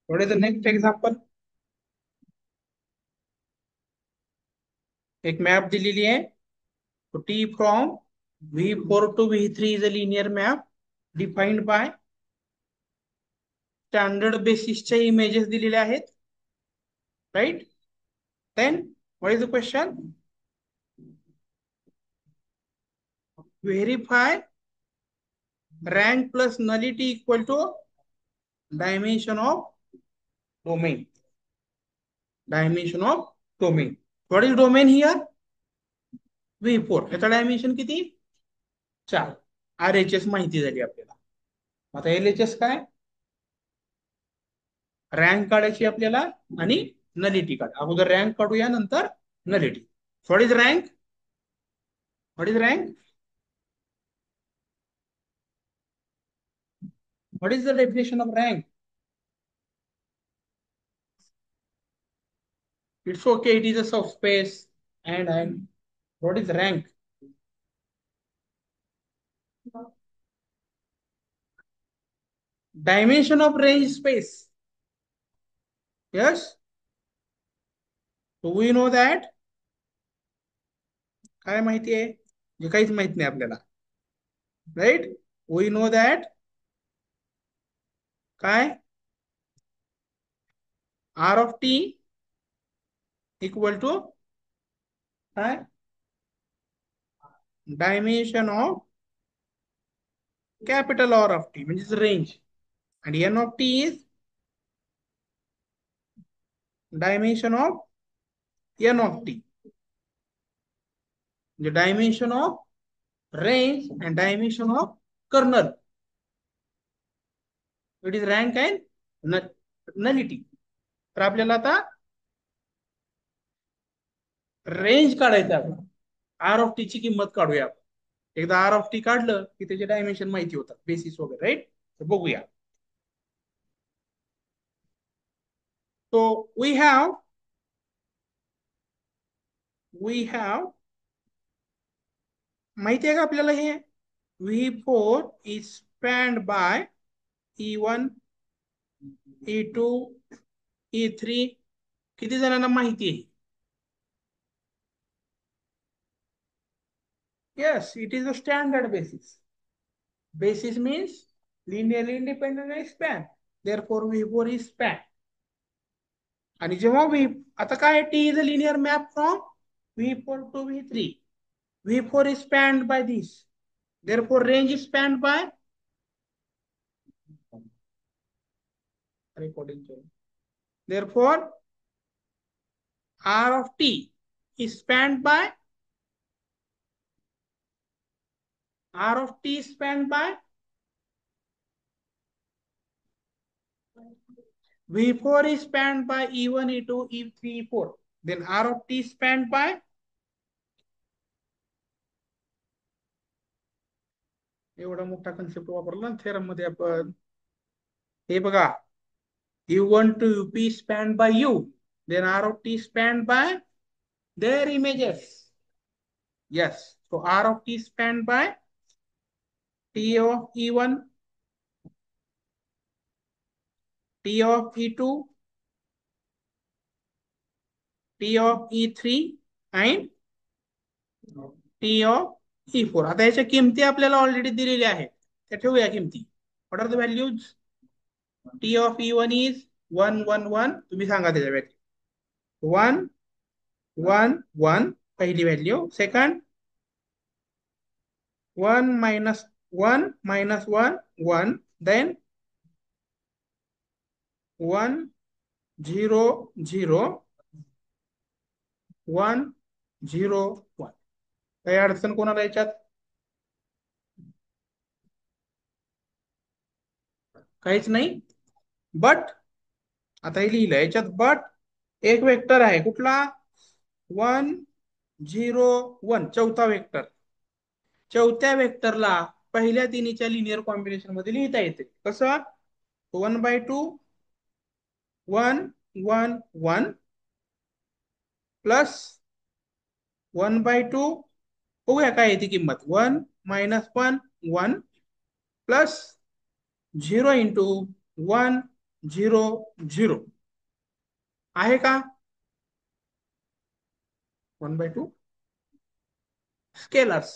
What is the next example? एक map दिलेली आहे. T from V4 to V3 is a linear map defined by standard बेसिसच्या images दिलेल्या आहेत. Right. Then what is the question? Verify rank plus nullity equal to dimension of domain. Dimension of domain. What is domain here? V4. याचा dimension किती? 4. RHS माहिती झाली आपल्याला. आता LHS काय? रँक काढायची आपल्याला आणि नलिटी काढ. अगोदर रँक काढूया, नंतर nullity. What is rank? What is rank? What is the definition of rank? It's okay, it is a subspace. And what is rank? Dimension of range space. Yes. So we know that. काय माहिती आहे? जे काहीच माहित नाही आपल्याला. Right? We know that. काय? R of t equal to काय? Dimension of capital R of t, which is range. And n of t is dimension of n of t. The dimension of range and dimension of kernel. It is rank and nullity. तर आपल्याला आता range काढायचं आहे. Are of T ची किंमत काढूया आपण. एकदा आर ऑफ टी काढलं की त्याचे डायमेन्शन माहिती होतात, बेसिस वगैरे. राईट. तर बघूया. सो वी हॅव माहिती आहे का आपल्याला हे? V4 is spanned bye E1, E2, E3. किती जणांना माहिती आहे? Yes, it is a standard basis. Basis means linearly independent and span. Therefore, V4 is span. आणि जेव्हा आता काय? T is a linear map from V4 to V3. V4 is spanned by this. Therefore, range is spanned by recording. Therefore, R of T is spanned by R of T is spanned by V4 is spanned by E1, E2, E3, E4. Then R of T is spanned by एवढा मोठा concept वापरला ना theorem मध्ये आपण. हे बघा, U1 to UP spanned by U. Then R of T spanned by their images. Yes. So R of T spanned by T of E1, T of E2, T of E3 and T of E4. आता याच्या किमती आपल्याला already दिलेल्या आहेत, त्या ठेवूया किमती. What are the values? T of E1 is 1, 1, 1. तुम्ही सांगा त्याच्या व्हॅल्यू. 1, 1, 1 पहिली value. Second 1 minus 1 minus 1 1. Then 1 0 0 1 0 1. काही अडचण कोणाला याच्यात? काहीच नाही. बट आता हे लिहिलं याच्यात, बट एक वेक्टर आहे कुठला? 1 0 1, चौथा वेक्टर. चौथ्या वेक्टरला पहिल्या तिन्हीच्या लिनियर कॉम्बिनेशन मध्ये लिहिता येते. कसं? 1/2 1 1 1 प्लस 1/2. बघूया काय येते किंमत. 1 -1 1 प्लस 0 × 1 झिरो झिरो आहे का? 1/2 scalars.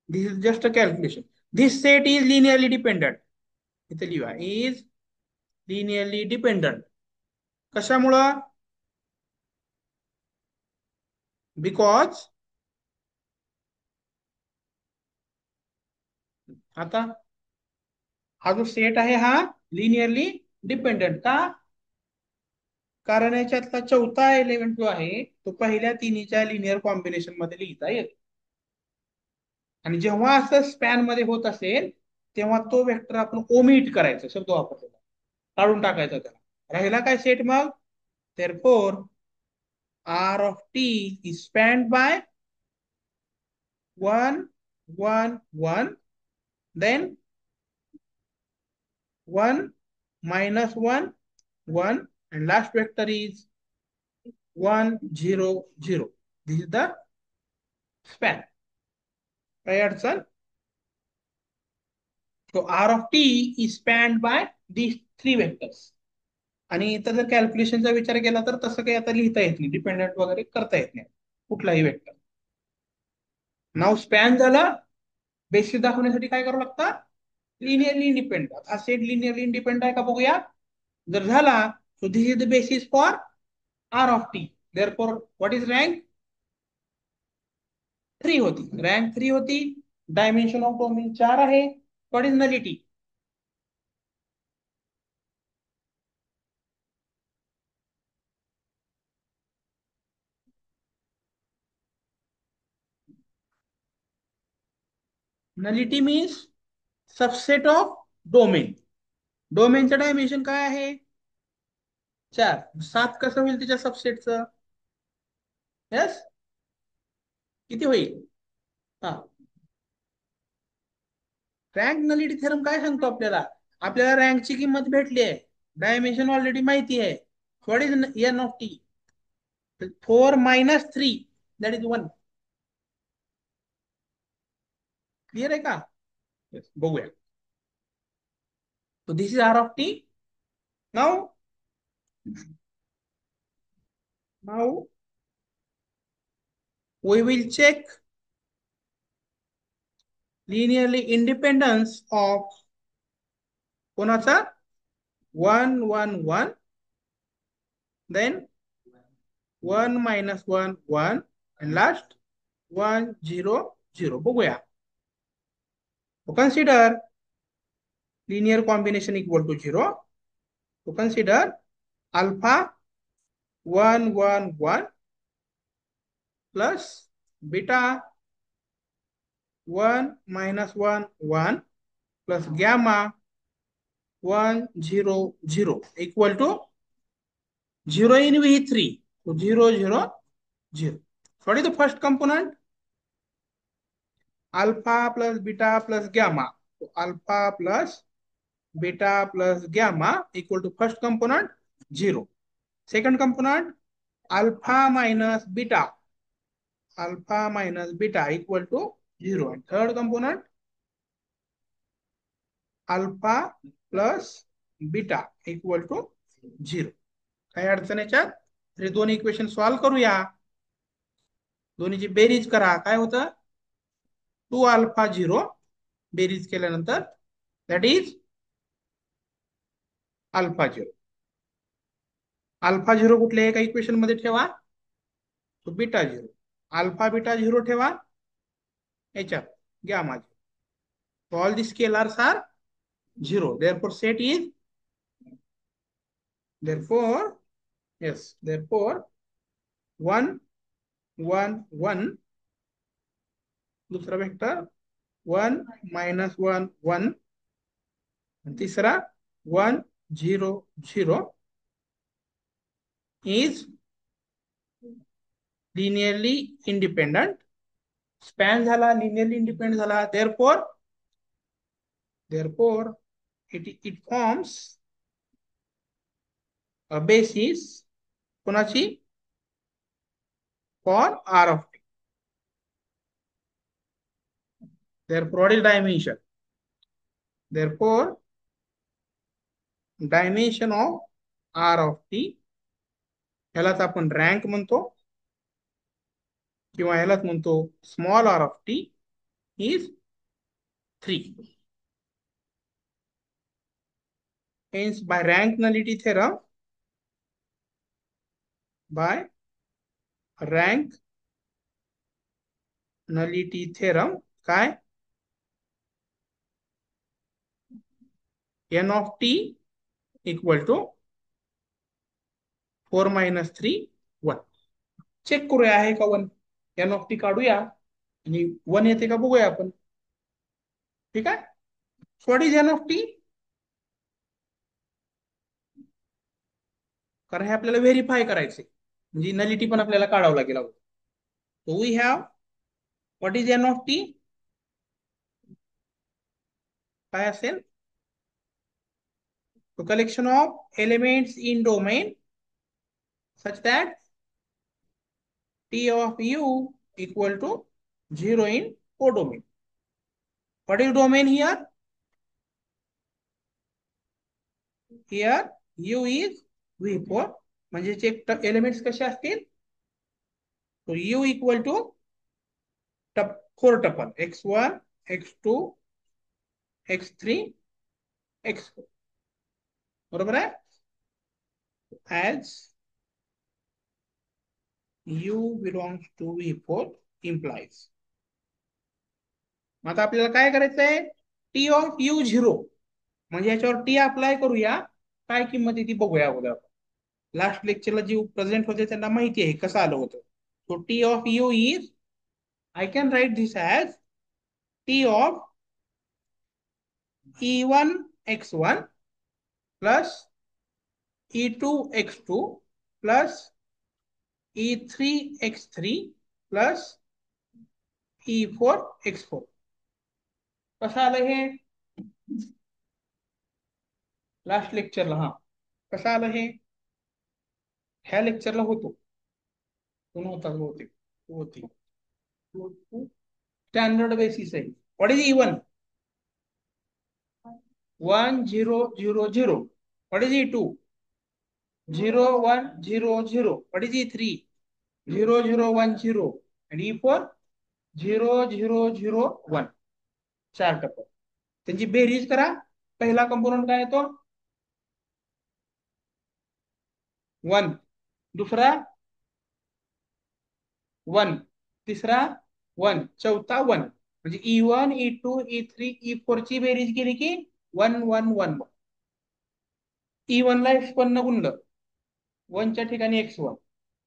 This is just a calculation. This set is linearly dependent. इथे लिहा इज लिनियरली डिपेंडंट. कशामुळं? बिकॉज आता हा जो सेट आहे हा लिनियरली डिपेंडंट का? कारण याच्यातला चौथा एलिमेंट जो आहे तो पहिल्या तिन्हीच्या लिनियर कॉम्बिनेशन मध्ये लिहिता येतो. आणि जेव्हा असं स्पॅन मध्ये होत असेल तेव्हा तो वेक्टर आपण ओमिट करायचा शब्द वापरलेला, काढून टाकायचा त्याला. राहिला काय set mug? therefore r of t is spanned by 1 1 1, then 1 minus 1 1, and last vector is 1 0 0. This is the span. काही अडचण? So r of t is spanned by these three vectors. आणि इथं जर कॅल्क्युलेशनचा विचार केला तर तसं काही आता लिहिता येत नाही, डिपेंडंट वगैरे करता येत नाही कुठलाही वेक्टर. नाव स्पॅन झालं. बेसिस दाखवण्यासाठी काय करावं लागतं? Linearly independent. हा सेट लिनियरली इंडिपेंडंट आहे का बघूया. जर झाला so this is the basis for R of T. Therefore what is rank? 3 होती. रँक 3 होती. डायमेन्शन ऑफ डोमेन 4 आहे. What is nullity? Nullity means subset of domain. डोमेनचं डायमेन्शन काय आहे? 4. 7 कसं होईल त्याच्या सबसेटचं? यस, किती होईल? हा, रँक नलिटी थेरम काय सांगतो आपल्याला? आपल्याला रँकची किंमत भेटली आहे, डायमेन्शन ऑलरेडी माहिती आहे. What is an of T? 4 minus 3, that is 1. Clear आहे का? Yes. बघूया. So this is R of t. Now we will check linearly independence of कोणाचा? 1 1 1, then 1 minus 1 1, and last 1 0 0. बघूया. To consider linear combination equal to 0, to consider alpha 1 1 1 plus beta 1 minus 1 1 plus gamma 1 0 0 equal to 0 in V3. So 0 0 0. What is the first component? Alpha plus beta plus gamma. So alpha plus beta plus gamma equal to first component 0. Second component alpha minus beta. Alpha minus beta equal to 0. And third component alpha plus beta equal to 0. काही अडचण याच्यात? तरी दोन equation solve करूया. दोन्हीची berries करा. काय होतं? 2 अल्फा 0 बेरीज केल्यानंतर दॅट इज अल्फा 0. अल्फा 0 कुठल्या एका इक्वेशन मध्ये ठेवा, तो बीटा 0. अल्फा बीटा 0 ठेवा याच्यात gamma 0. So all the scalars are 0. Therefore set is, therefore yes, therefore 1 1 1, दूसरा वेक्टर 1 minus 1 1, तीसरा 1 0 0 is linearly independent. स्पॅन झाला, लिनियरली इंडिपेंडेंट झाला. therefore it forms a basis कोणाची? for R of t. Therefore what is dimension? Therefore dimension of R of T, ह्यालाच आपण rank म्हणतो किंवा ह्यालाच म्हणतो small R of T is 3. Hence by rank nullity theorem, by rank nullity theorem, काय n of t equal to 4 minus 3 1. Check करूया आहे का 1. n of t काढूया आणि 1 येते का बघूया आपण. ठीक आहे. What is n of t? कारण हे आपल्याला व्हेरीफाय करायचे, म्हणजे नलिटी पण आपल्याला काढावं लागेल. So we have what is n of t, काय असेल, तो collection of elements in domain such that t of u equal to 0 in codomain. What is domain here? Here u is v4, म्हणजे check elements कसे असतील, तो u equal to 4 tuple x1 x2 x3 x4. बरोबर आहे. as u belongs to v4 implies. आता आपल्याला काय करायचंय, टी ऑफ यू 0, म्हणजे याच्यावर टी अप्लाय करूया, काय किंमत आहे ती बघूया अगोदर. लास्ट लेक्चरला जे प्रेझेंट होते त्यांना माहिती आहे कसं आलं होतं. So T of u is, I can write this as T of E1 x1 plus E2 x2 plus E3 x3 plus E4 x4. कसं आलं हे लास्ट लेक्चरला, हा कसं आलं हे ह्या लेक्चरला होतो, तो नव्हता, होती स्टँडर्ड बेसिस आहे. What is E1? 1 0 0 0. What is E2? 0 1 0 0. What is E3? 0 0 1 0. And E4? 0 0 0 1. 4 टप्पे. त्यांची बेरीज करा. पहिला कंपोनंट काय येतो? 1. दुसरा 1. तिसरा 1. चौथा 1. म्हणजे E1 E2 E3 E4 ची बेरीज केली की 1 1 1. E1 ला x1 न गुणलं, 1 च्या ठिकाणी x1,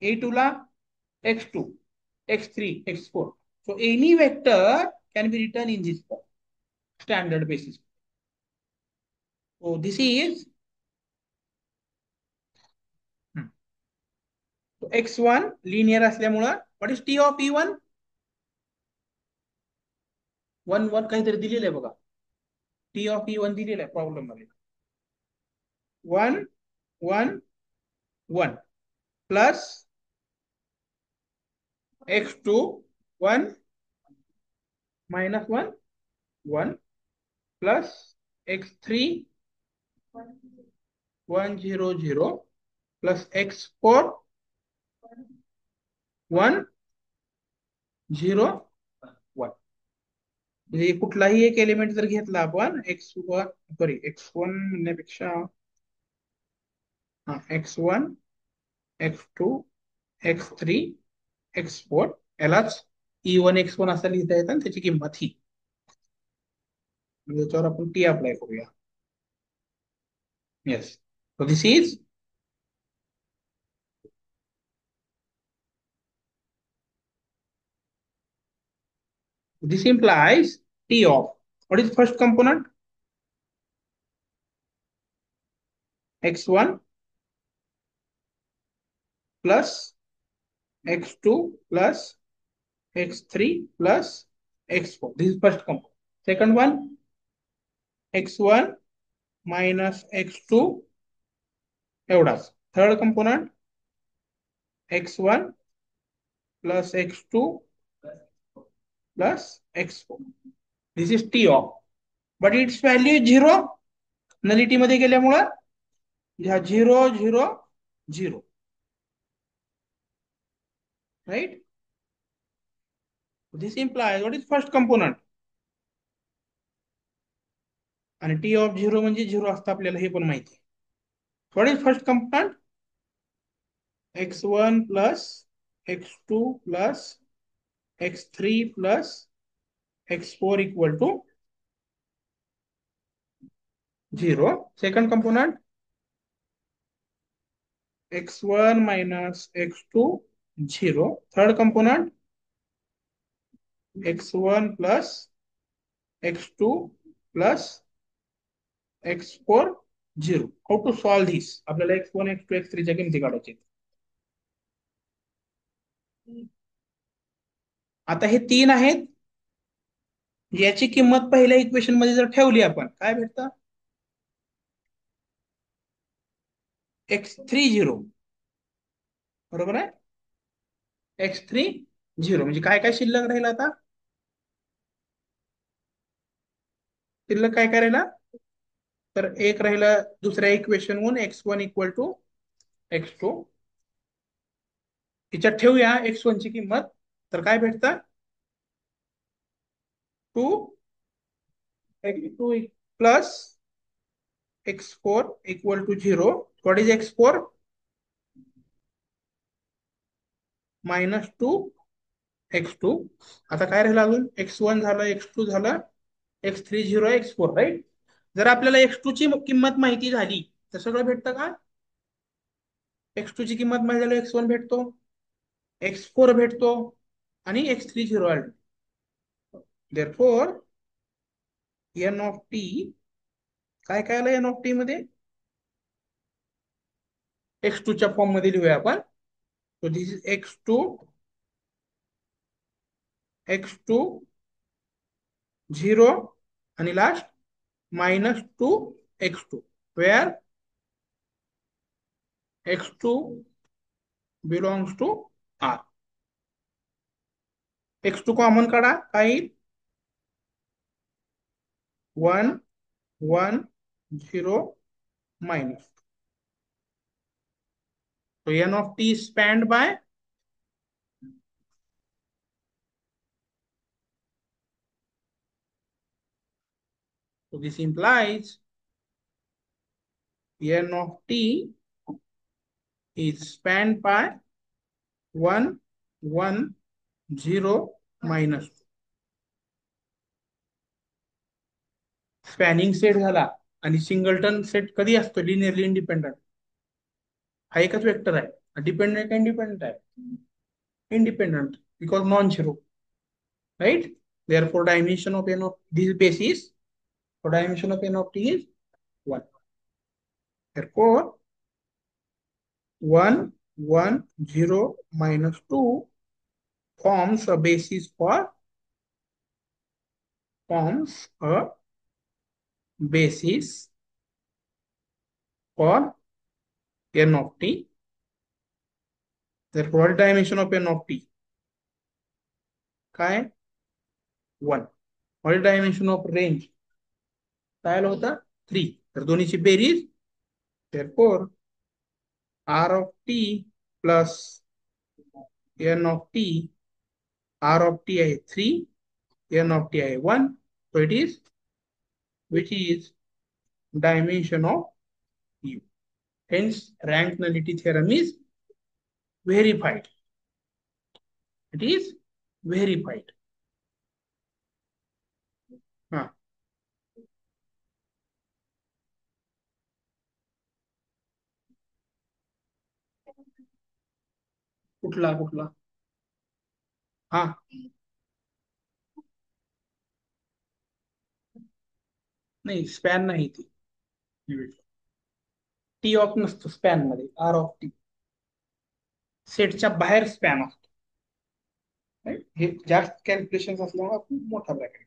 E2 La x2 x3 x4. So any vector can be written in this form, standard basis. So this is so x1 linear असल्यामुळं what is t of E1? 1 1 काहीतरी दिलेलं आहे बघा, t of E1 दिलेलं आहे problem मध्ये. 1 1 1 plus x2 1 minus 1 1 plus x3 1 0 0 plus x4 1 0 1. म्हणजे कुठलाही एक एलिमेंट जर घेतला आपण x1 सॉरी x1 म्हणण्यापेक्षा x1 x2 x3 x4 यालाच E1 x1 असं लिहिता येतं आणि त्याची किंमत ही, याच्यावर आपण टी अप्लाय करूया. Yes. So this is this implies T of, what is first component? X1 plus x2 plus x3 plus x4. This is first component. Second one, x1 minus x2 एवढाच. Third component, x1 plus x2 plus x4. This is T of, but its value is 0 nullity मध्ये गेल्यामुळे ह्या 0 0 0, right. This imply what is first component. आणि T of zero म्हणजे zero असतं आपल्याला हे पण माहिती आहे. What is first component. x1 plus x2 plus x3 plus x4 equal to 0. Second component x1 minus x2 0. Third component x1 plus x2 plus x4 0. How to solve this. आपल्याला x1 x2 x3 च्या किमती काढायचे. आता हे तीन आहेत. याची किंमत पहिल्या इक्वेशन मध्ये जर ठेवली आपण काय भेटतं. x3 0 बरोबर आहे. x3 0 म्हणजे काय काय शिल्लक राहील आता. शिल्लक काय काय राहिला. तर एक राहिला दुसऱ्या इक्वेशन वरून x1 इक्वल टू x2. तिच्यात ठेवूया x1 ची किंमत. तर काय भेटतं. 2 x2 plus x4 equal to 0. What is x4. -2 x2. आता काय राहिलं अजून. x1 झालं, x2 झालं, x3 0, x4, राईट. जर आपल्याला x2 ची किंमत माहिती झाली तर सगळं भेटतं का. x2 ची किंमत माहिती झाली x1 भेटतो, x4 भेटतो आणि x3 0 आले. therefore n ऑफ टी काय काय आलं. n ऑफ टी मध्ये x2 च्या फॉर्म मध्ये लिहूया आपण. So this is x2 0 आणि last -2 x2 where x2 belongs to R. x2 common काढा काय येईल. 1 1 0 minus. So n of t is spanned by. So this implies n of t is spanned by 1 1 0 minus. Spanning set झाला. आणि singleton set कधी असतो. Linearly independent. हा एकच vector आहे. डिपेंडंट का इंडिपेंडंट आहे. Independent because non zero, right. Therefore dimension of n of this basis, for dimension of n of t is 1. Therefore 1 1 0 minus 2 forms a basis for forms a basis for n of t. Therefore dimension of n of t काय 1. What dimension of range काय आलं होतं 3. तर दोन्हीची berries. therefore r of t plus n of t. r of t आहे 3, n of t आहे 1. so it is which is dimension of u. Hence rank nullity theorem is verified. It is verified. हा. कुठला कुठला. हा. नाही span नाही ती. T of नसतो स्पॅन मध्ये. आर ऑफ टी सेटच्या बाहेर स्पॅन असतो. right? हे जास्त कॅल्क्युलेशन असल्यामुळे आपण मोठा ब्रॅकेट